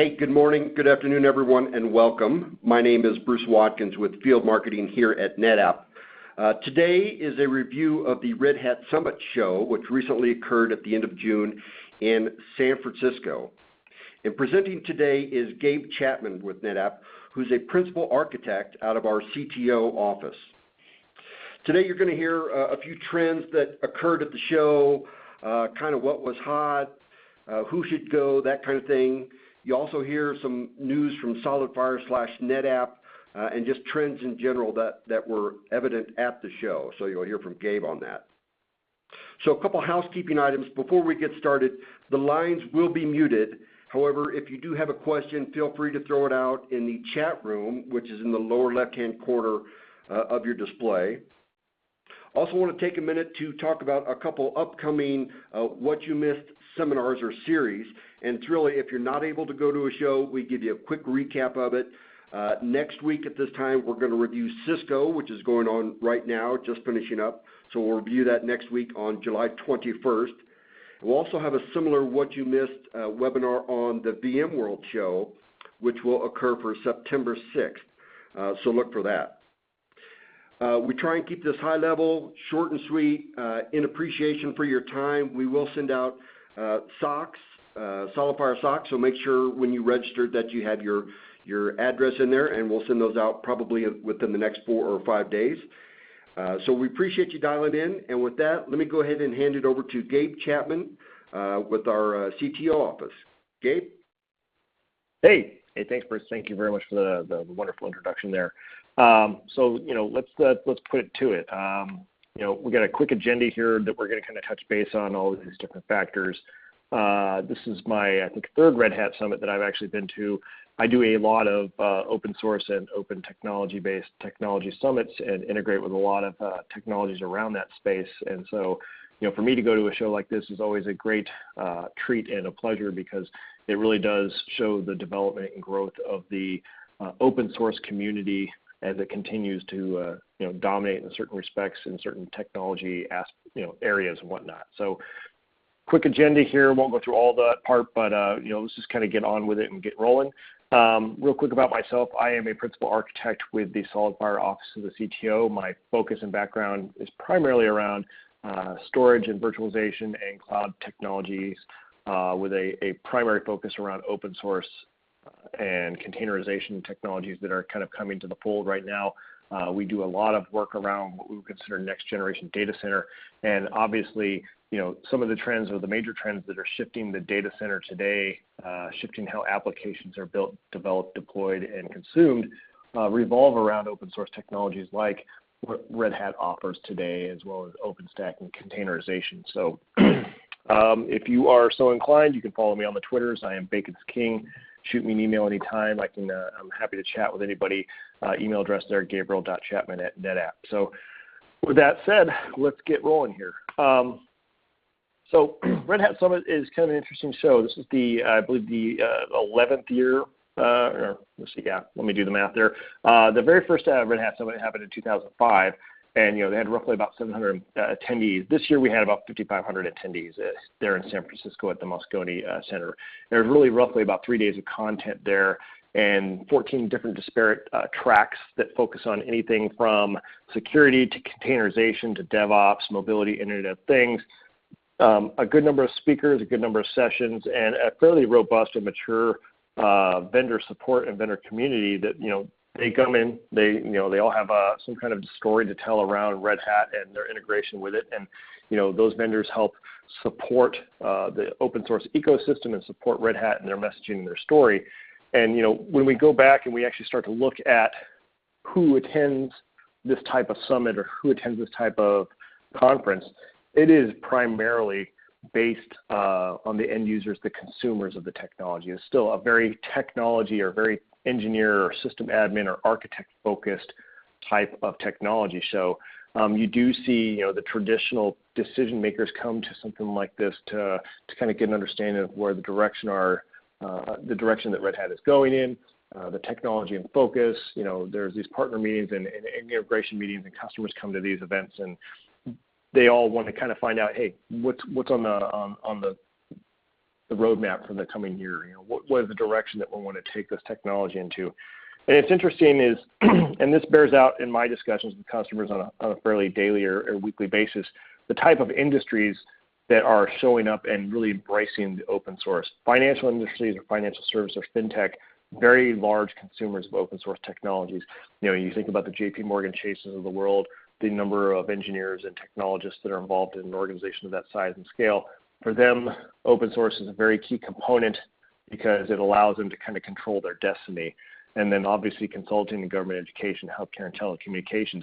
Hey, good morning, good afternoon, everyone, and welcome. My name is Bruce Watkins with Field Marketing here at NetApp. Today is a review of the Red Hat Summit show, which recently occurred at the end of June in San Francisco. And presenting today is Gabe Chapman with NetApp, who's a principal architect out of our CTO office. Today you're going to hear a few trends that occurred at the show, kind of what was hot, who should go, that kind of thing. You also hear some news from Solidfire/NetApp and just trends in general that were evident at the show. So you'll hear from Gabe on that. So a couple housekeeping items before we get started. The lines will be muted. However, if you do have a question, feel free to throw it out in the chat room, which is in the lower left-hand corner of your display. Also want to take a minute to talk about a couple upcoming What You Missed seminars or series. And it's really, if you're not able to go to a show, we give you a quick recap of it. Next week at this time, we're going to review Cisco, which is going on right now, just finishing up. So we'll review that next week on July 21st. We'll also have a similar What You Missed webinar on the VMworld show, which will occur for September 6th. So look for that. We try and keep this high level, short and sweet. In appreciation for your time, we will send out socks, Solidfire socks, so make sure when you register that you have your address in there, and we'll send those out probably within the next 4 or 5 days. So we appreciate you dialing in, and with that, let me go ahead and hand it over to Gabe Chapman with our CTO office. Gabe? Hey, thanks, Bruce. Thank you very much for the wonderful introduction there. So let's put it to it. We got a quick agenda here that we're going to kind of touch base on all of these different factors. This is my, I think, third Red Hat Summit that I've actually been to. I do a lot of open source and open technology-based technology summits and integrate with a lot of technologies around that space. And so, for me to go to a show like this is always a great treat and a pleasure because it really does show the development and growth of the open source community as it continues to dominate in certain respects in certain technology areas and whatnot. So quick agenda here, won't go through all that part, but let's just kind of get on with it and get rolling. Real quick about myself, I am a principal architect with the Solidfire Office of the CTO. My focus and background is primarily around storage and virtualization and cloud technologies with a primary focus around open source and containerization technologies that are kind of coming to the fold right now. We do a lot of work around what we would consider next generation data center. And obviously, some of the trends or the major trends that are shifting the data center today, shifting how applications are built, developed, deployed, and consumed, revolve around open source technologies like what Red Hat offers today, as well as OpenStack and containerization. So if you are so inclined, you can follow me on the Twitters. I am Bacon's King. Shoot me an email anytime. I'm happy to chat with anybody. Email address there, gabriel.chapman@netapp. So with that said, let's get rolling here. So Red Hat Summit is kind of an interesting show. This is I believe the 11th year. Let's see, let me do the math there. The very first Red Hat Summit happened in 2005. And they had roughly about 700 attendees. This year we had about 5,500 attendees there in San Francisco at the Moscone Center. There's really roughly about 3 days of content there and 14 different disparate tracks that focus on anything from security to containerization to DevOps, mobility, Internet of Things. A good number of speakers, a good number of sessions, and a fairly robust and mature vendor support and vendor community that they come in, they all have some kind of story to tell around Red Hat and their integration with it. And, those vendors help support the open source ecosystem and support Red Hat and their messaging and their story. And, when we go back and we actually start to look at who attends this type of summit or who attends this type of conference, it is primarily based on the end users, the consumers of the technology. It's still a very technology or very engineer or system admin or architect focused type of technology. So you do see the traditional decision makers come to something like this to kind of get an understanding of where the direction that Red Hat is going in, the technology and focus. There's these partner meetings and integration meetings, and customers come to these events, and they all want to kind of find out, hey, what's on the the roadmap for the coming year. What is the direction that we want to take this technology into? And it's interesting is, and this bears out in my discussions with customers on a fairly daily or weekly basis, the type of industries that are showing up and really embracing the open source. Financial industries or financial service or fintech, very large consumers of open source technologies. You think about the JP Morgan Chases of the world, the number of engineers and technologists that are involved in an organization of that size and scale. For them, open source is a very key component because it allows them to kind of control their destiny. And then obviously consulting and government education, healthcare and telecommunications.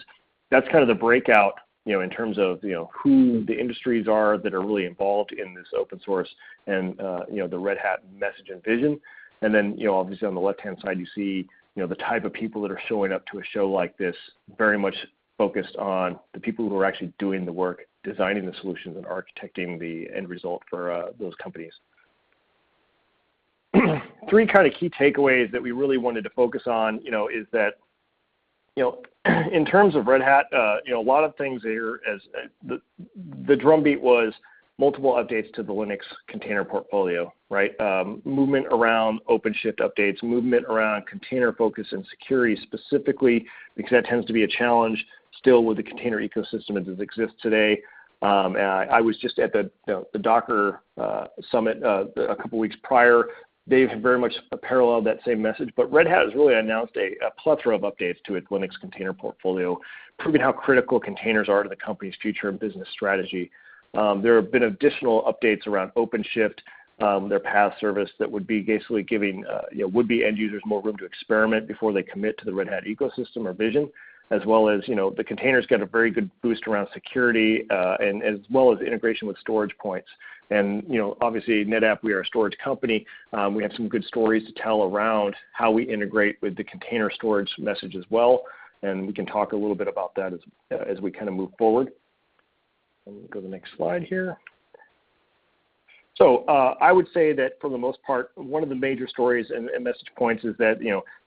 That's kind of the breakout, in terms of, who the industries are that are really involved in this open source and, the Red Hat message and vision. And then, obviously on the left-hand side, you see, the type of people that are showing up to a show like this, very much focused on the people who are actually doing the work, designing the solutions and architecting the end result for those companies. Three kind of key takeaways that we really wanted to focus on, is that, in terms of Red Hat, a lot of things here, as the drumbeat was multiple updates to the Linux container portfolio, right? Movement around Openshift updates, movement around container focus and security specifically, because that tends to be a challenge still with the container ecosystem as it exists today. And I was just at the Docker Summit a couple weeks prior. They have very much paralleled that same message, but Red Hat has really announced a plethora of updates to its Linux container portfolio, proving how critical containers are to the company's future and business strategy. There have been additional updates around Openshift, their PaaS service that would be basically giving would-be end users more room to experiment before they commit to the Red Hat ecosystem or vision, as well as, the containers got a very good boost around security and as well as integration with storage points. And, obviously NetApp, we are a storage company. We have some good stories to tell around how we integrate with the container storage message as well. And we can talk a little bit about that as we kind of move forward. And go to the next slide here. So I would say that for the most part, one of the major stories and message points is that,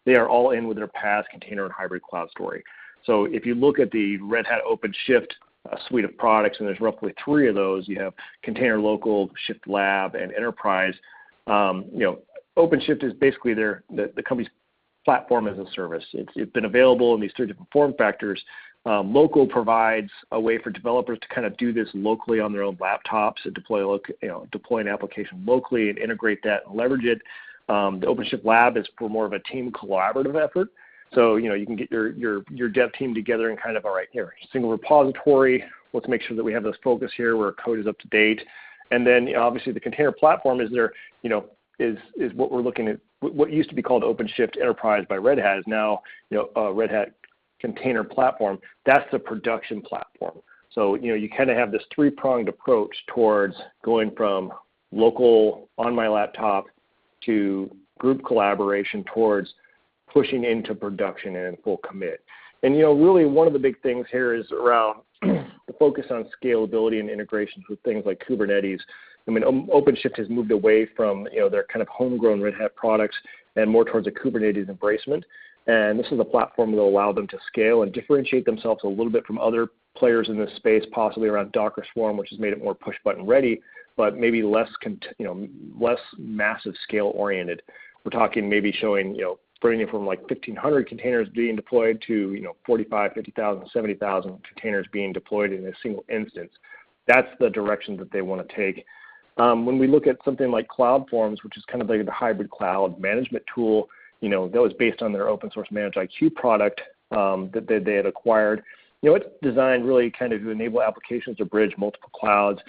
they are all in with their PaaS, container, and hybrid cloud story. So if you look at the Red Hat OpenShift suite of products, and there's roughly 3 of those. You have Container Local, Shift Lab, and Enterprise. OpenShift is basically the company's platform as a service. It's been available in these 3 different form factors. Local provides a way for developers to kind of do this locally on their own laptops and deploy an application locally and integrate that and leverage it. The OpenShift Lab is for more of a team collaborative effort. So, you can get your dev team together and kind of, all right, here, single repository. Let's make sure that we have this focus here where code is up to date. And then, obviously, the container platform is there, is what we're looking at. What used to be called OpenShift Enterprise by Red Hat is now, Red Hat Container Platform. That's the production platform. So, you kind of have this 3-pronged approach towards going from local on my laptop to group collaboration towards pushing into production and full commit. And, really one of the big things here is around the focus on scalability and integrations with things like Kubernetes. I mean, OpenShift has moved away from, their kind of homegrown Red Hat products and more towards a Kubernetes embracement. And this is a platform that will allow them to scale and differentiate themselves a little bit from other players in this space, possibly around Docker Swarm, which has made it more push-button ready, but maybe less massive scale oriented. We're talking maybe showing, ranging from like 1,500 containers being deployed to 45, 50,000, 70,000 containers being deployed in a single instance. That's the direction that they want to take. When we look at something like CloudForms, which is kind of like the hybrid cloud management tool, that was based on their open source Manage IQ product that they had acquired. It's designed really kind of to enable applications to bridge multiple clouds.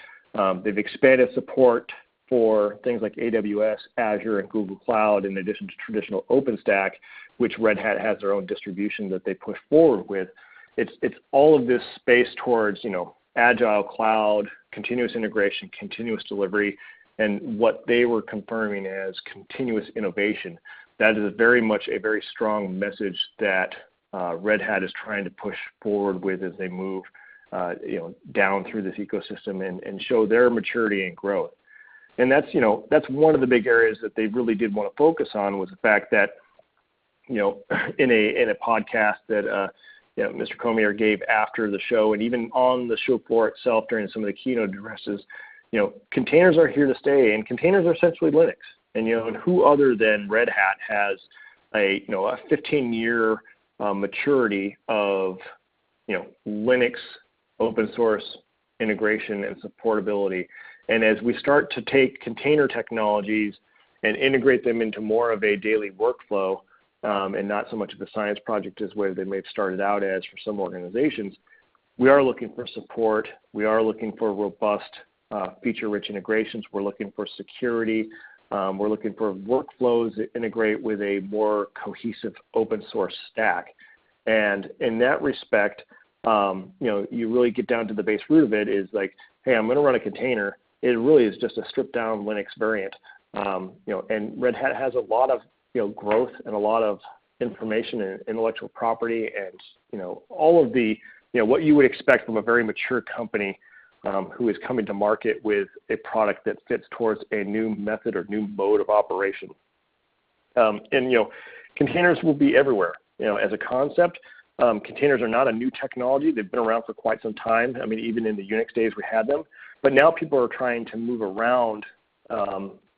They've expanded support for things like AWS, Azure, and Google Cloud, in addition to traditional OpenStack, which Red Hat has their own distribution that they push forward with. It's all of this space towards, agile cloud, continuous integration, continuous delivery, and what they were confirming as continuous innovation. That is very much a very strong message that Red Hat is trying to push forward with as they move, down through this ecosystem and show their maturity and growth. And that's one of the big areas that they really did want to focus on, was the fact that, in a podcast that Mr. Cormier gave after the show, and even on the show floor itself during some of the keynote addresses, containers are here to stay, and containers are essentially Linux. And and who other than Red Hat has a 15-year maturity of Linux open source integration and supportability. And as we start to take container technologies and integrate them into more of a daily workflow, and not so much of a science project as where they may have started out as for some organizations, we are looking for support. We are looking for robust feature-rich integrations. We're looking for security. We're looking for workflows that integrate with a more cohesive open source stack. And in that respect, you really get down to the base root of it is like, hey, I'm going to run a container. It really is just a stripped down Linux variant. And Red Hat has a lot of growth and a lot of information and intellectual property and all of the what you would expect from a very mature company who is coming to market with a product that fits towards a new method or new mode of operation. And containers will be everywhere. As a concept, containers are not a new technology. They've been around for quite some time. I mean, even in the Unix days we had them. But now people are trying to move around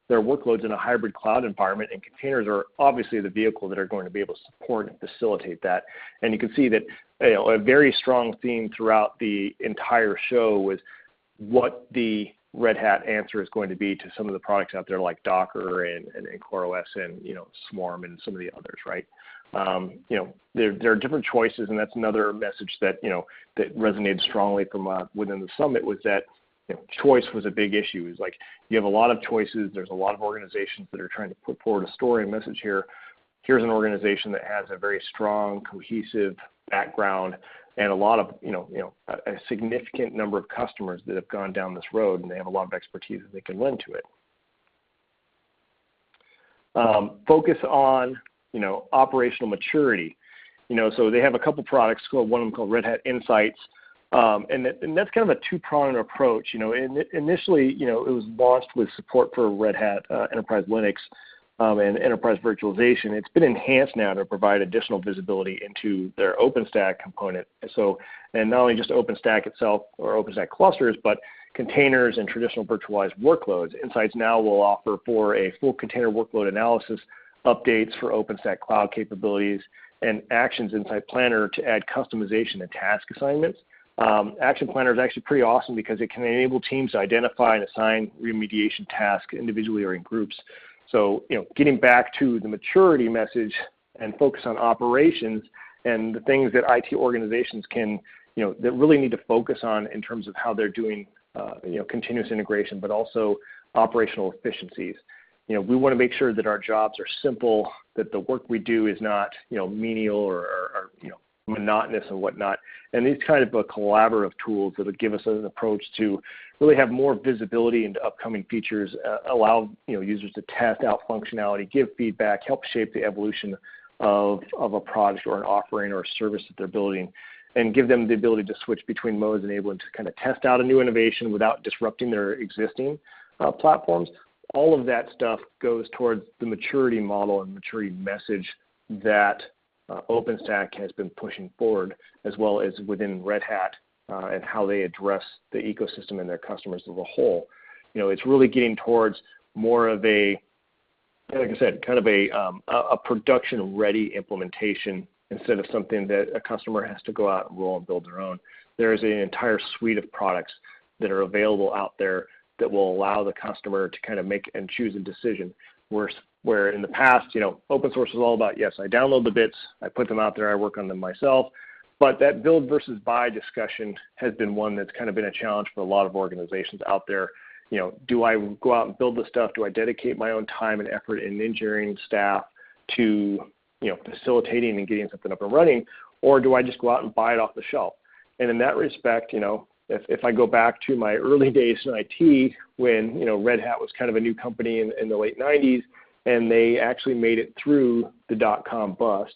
their workloads in a hybrid cloud environment, and containers are obviously the vehicle that are going to be able to support and facilitate that. And you can see that a very strong theme throughout the entire show was what the Red Hat answer is going to be to some of the products out there like Docker and CoreOS and Swarm and some of the others, right? There are different choices, and that's another message that that resonated strongly from within the summit was that choice was a big issue. It's like you have a lot of choices. There's a lot of organizations that are trying to put forward a story and message here. Here's an organization that has a very strong, cohesive background and a lot of, a significant number of customers that have gone down this road, and they have a lot of expertise that they can lend to it. Focus on, operational maturity. So they have a couple products, one of them called Red Hat Insights. And that's kind of a two-pronged approach. Initially, it was launched with support for Red Hat Enterprise Linux and Enterprise Virtualization. It's been enhanced now to provide additional visibility into their OpenStack component. And not only just OpenStack itself or OpenStack clusters, but containers and traditional virtualized workloads. Insights now will offer for a full container workload analysis, updates for OpenStack cloud capabilities, and Actions Insight Planner to add customization and task assignments. Action Planner is actually pretty awesome because it can enable teams to identify and assign remediation tasks individually or in groups. So, getting back to the maturity message and focus on operations and the things that IT organizations can, that really need to focus on in terms of how they're doing, continuous integration, but also operational efficiencies. We want to make sure that our jobs are simple, that the work we do is not, menial or monotonous and whatnot. And these kind of collaborative tools that will give us an approach to really have more visibility into upcoming features, allow users to test out functionality, give feedback, help shape the evolution of a product or an offering or a service that they're building, and give them the ability to switch between modes, enabling to kind of test out a new innovation without disrupting their existing platforms. All of that stuff goes towards the maturity model and maturity message that OpenStack has been pushing forward, as well as within Red Hat and how they address the ecosystem and their customers as a whole. It's really getting towards more of a, like I said, kind of a production-ready implementation instead of something that a customer has to go out and roll and build their own. There is an entire suite of products that are available out there that will allow the customer to kind of make and choose a decision. Where in the past, open source was all about, yes, I download the bits, I put them out there, I work on them myself. But that build versus buy discussion has been one that's kind of been a challenge for a lot of organizations out there. Do I go out and build the stuff? Do I dedicate my own time and effort and engineering staff to, facilitating and getting something up and running? Or do I just go out and buy it off the shelf? And in that respect, if I go back to my early days in IT when, Red Hat was kind of a new company in the late 90s, and they actually made it through the dot-com bust.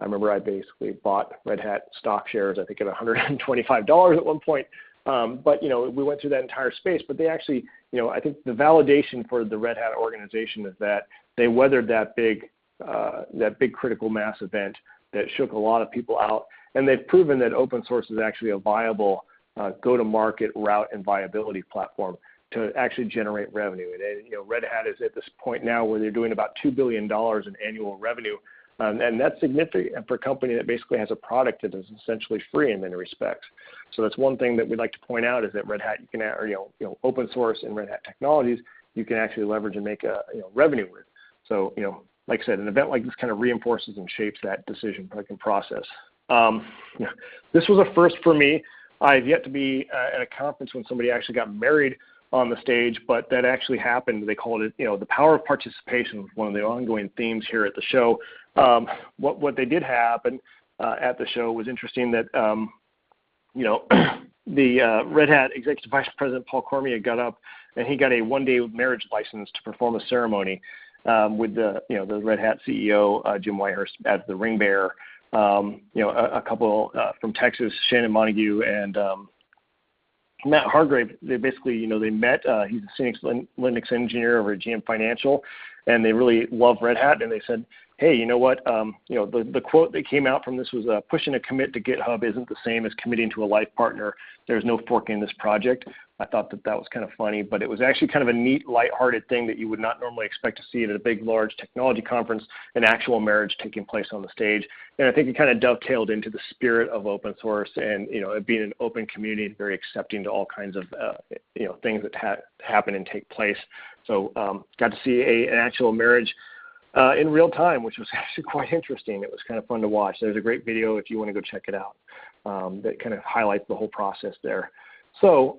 I remember I basically bought Red Hat stock shares, I think at $125 at one point. But, we went through that entire space. But they actually, I think the validation for the Red Hat organization is that they weathered that big critical mass event that shook a lot of people out. And they've proven that open source is actually a viable go-to-market route and viability platform. to actually generate revenue. And Red Hat is at this point now where they're doing about $2 billion in annual revenue. And that's significant for a company that basically has a product that is essentially free in many respects. So that's one thing that we'd like to point out is that Red Hat, you can, open source and Red Hat technologies, you can actually leverage and make revenue with. So, like I said, an event like this kind of reinforces and shapes that decision-making process. This was a first for me. I've yet to be at a conference when somebody actually got married on the stage, but that actually happened. They called it, the power of participation was one of the ongoing themes here at the show. What they did happen at the show was interesting that, the Red Hat Executive Vice President Paul Cormier got up and he got a one-day marriage license to perform a ceremony with the Red Hat CEO, Jim Whitehurst, as the ring bearer. A couple from Texas, Shannon Montague and Matt Hargrave, they basically, they met. He's a Linux engineer over at GM Financial, and they really love Red Hat. And they said, hey, you know what? The quote that came out from this was, pushing a commit to GitHub isn't the same as committing to a life partner. There's no forking this project. I thought that was kind of funny, but it was actually kind of a neat, lighthearted thing that you would not normally expect to see at a big, large technology conference, an actual marriage taking place on the stage. And I think it kind of dovetailed into the spirit of open source and, it being an open community and very accepting to all kinds of, things that happen and take place. So got to see an actual marriage in real time, which was actually quite interesting. It was kind of fun to watch. There's a great video if you want to go check it out that kind of highlights the whole process there. So,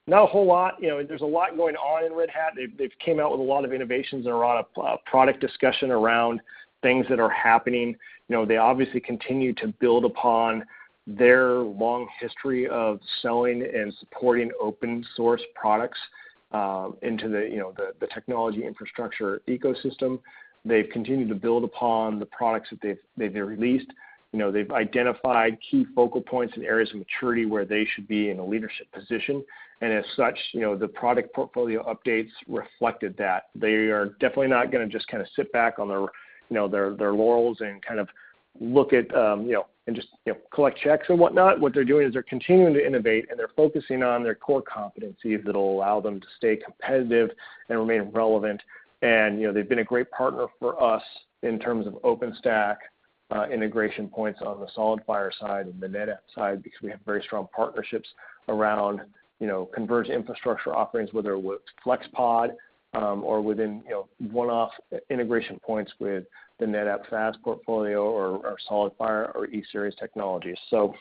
not a whole lot. There's a lot going on in Red Hat. They've came out with a lot of innovations and a lot of product discussion around things that are happening. They obviously continue to build upon their long history of selling and supporting open source products into the technology infrastructure ecosystem. They've continued to build upon the products that they've released. They've identified key focal points and areas of maturity where they should be in a leadership position. And as such, the product portfolio updates reflected that. They are definitely not going to just kind of sit back on their laurels and kind of look at, and just, collect checks and whatnot. What they're doing is they're continuing to innovate and they're focusing on their core competencies that will allow them to stay competitive and remain relevant. And, they've been a great partner for us in terms of OpenStack, integration points on the Solidfire side and the NetApp side, because we have very strong partnerships around, converged infrastructure offerings, whether with FlexPod or within, one-off integration points with the NetApp FAS portfolio or Solidfire or E-Series technologies. So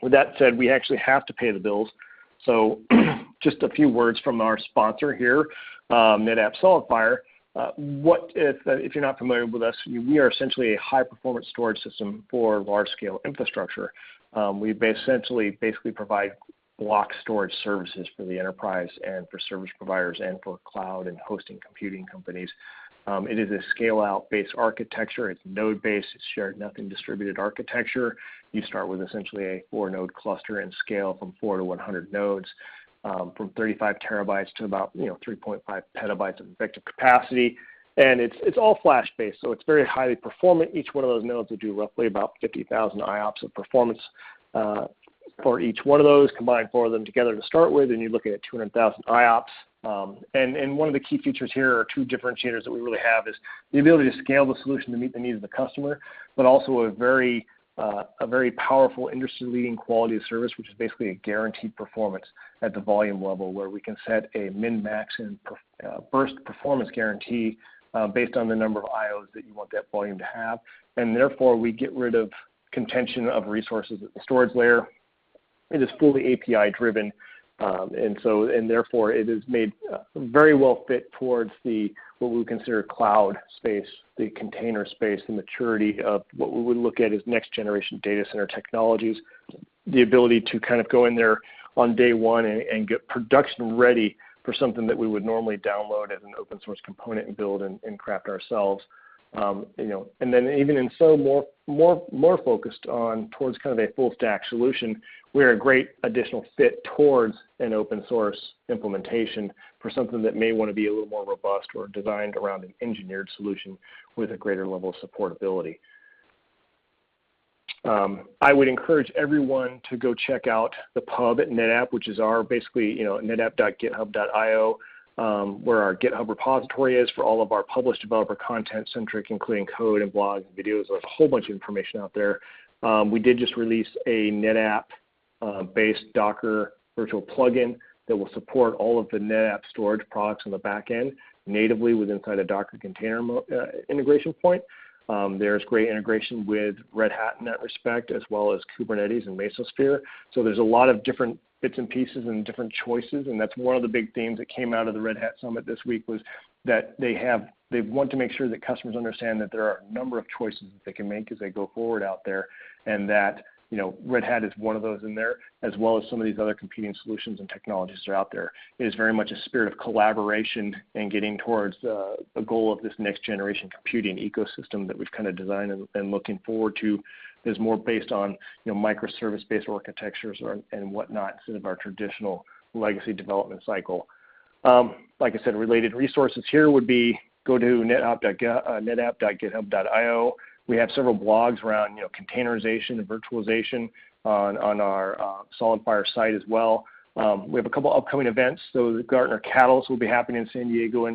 with that said, we actually have to pay the bills. So just a few words from our sponsor here, NetApp Solidfire. If you're not familiar with us, we are essentially a high-performance storage system for large-scale infrastructure. We basically provide block storage services for the enterprise and for service providers and for cloud and hosting computing companies. It is a scale-out based architecture. It's node-based. It's shared nothing distributed architecture. You start with essentially a 4-node cluster and scale from 4 to 100 nodes. From 35 terabytes to about 3.5 petabytes of effective capacity, and it's all flash based, so it's very highly performant. Each one of those nodes will do roughly about 50,000 IOPS of performance for each one of those. Combine 4 of them together to start with, and you're looking at 200,000 IOPS. And one of the key features here, or two differentiators that we really have, is the ability to scale the solution to meet the needs of the customer, but also a very powerful industry-leading quality of service, which is basically a guaranteed performance at the volume level, where we can set a min-max and burst performance guarantee based on the number of IOs that you want that volume to have. And therefore, we get rid of contention of resources at the storage layer. It is fully API-driven, and therefore it is made very well fit towards what we would consider cloud space, the container space, the maturity of what we would look at as next generation data center technologies, the ability to kind of go in there on day one and get production ready for something that we would normally download as an open source component and build and craft ourselves. And then even in more focused towards kind of a full stack solution, we're a great additional fit towards an open source implementation for something that may want to be a little more robust or designed around an engineered solution with a greater level of supportability. I would encourage everyone to go check out the pub at NetApp, which is our basically, netapp.github.io, where our GitHub repository is for all of our published developer content centric, including code and blogs and videos. There's a whole bunch of information out there. We did just release a NetApp-based Docker virtual plugin that will support all of the NetApp storage products on the back end natively inside a Docker container integration point. There's great integration with Red Hat in that respect, as well as Kubernetes and Mesosphere. So there's a lot of different bits and pieces and different choices, and that's one of the big themes that came out of the Red Hat Summit this week was that they want to make sure that customers understand that there are a number of choices that they can make as they go forward out there, and that Red Hat is one of those in there, as well as some of these other competing solutions and technologies that are out there. It is very much a spirit of collaboration and getting towards the goal of this next generation computing ecosystem that we've kind of designed and looking forward to is more based on microservice-based architectures and whatnot instead of our traditional legacy development cycle. Like I said, related resources here would be go to netapp.github.io. We have several blogs around containerization and virtualization on our Solidfire site as well. We have a couple upcoming events. So the Gartner Catalyst will be happening in San Diego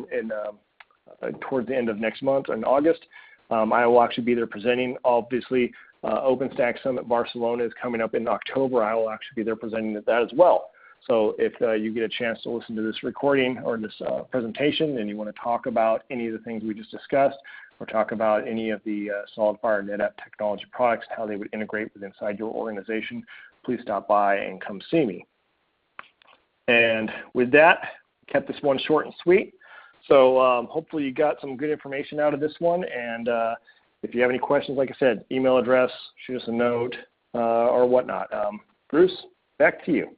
towards the end of next month in August. I will actually be there presenting. Obviously, OpenStack Summit Barcelona is coming up in October. I will actually be there presenting at that as well. So if you get a chance to listen to this recording or this presentation and you want to talk about any of the things we just discussed, or talk about any of the Solidfire NetApp technology products, how they would integrate with inside your organization, please stop by and come see me. And with that, kept this one short and sweet. So hopefully you got some good information out of this one. And if you have any questions, like I said, email address, shoot us a note, or whatnot. Bruce, back to you.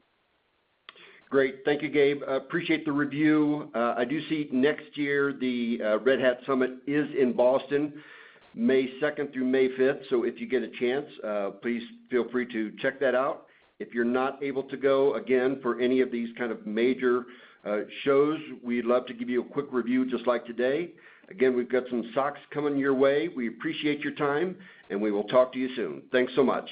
Great. Thank you, Gabe. Appreciate the review. I do see next year the Red Hat Summit is in Boston, May 2nd through May 5th. So if you get a chance, please feel free to check that out. If you're not able to go, again, for any of these kind of major shows, we'd love to give you a quick review just like today. Again, we've got some socks coming your way. We appreciate your time, and we will talk to you soon. Thanks so much.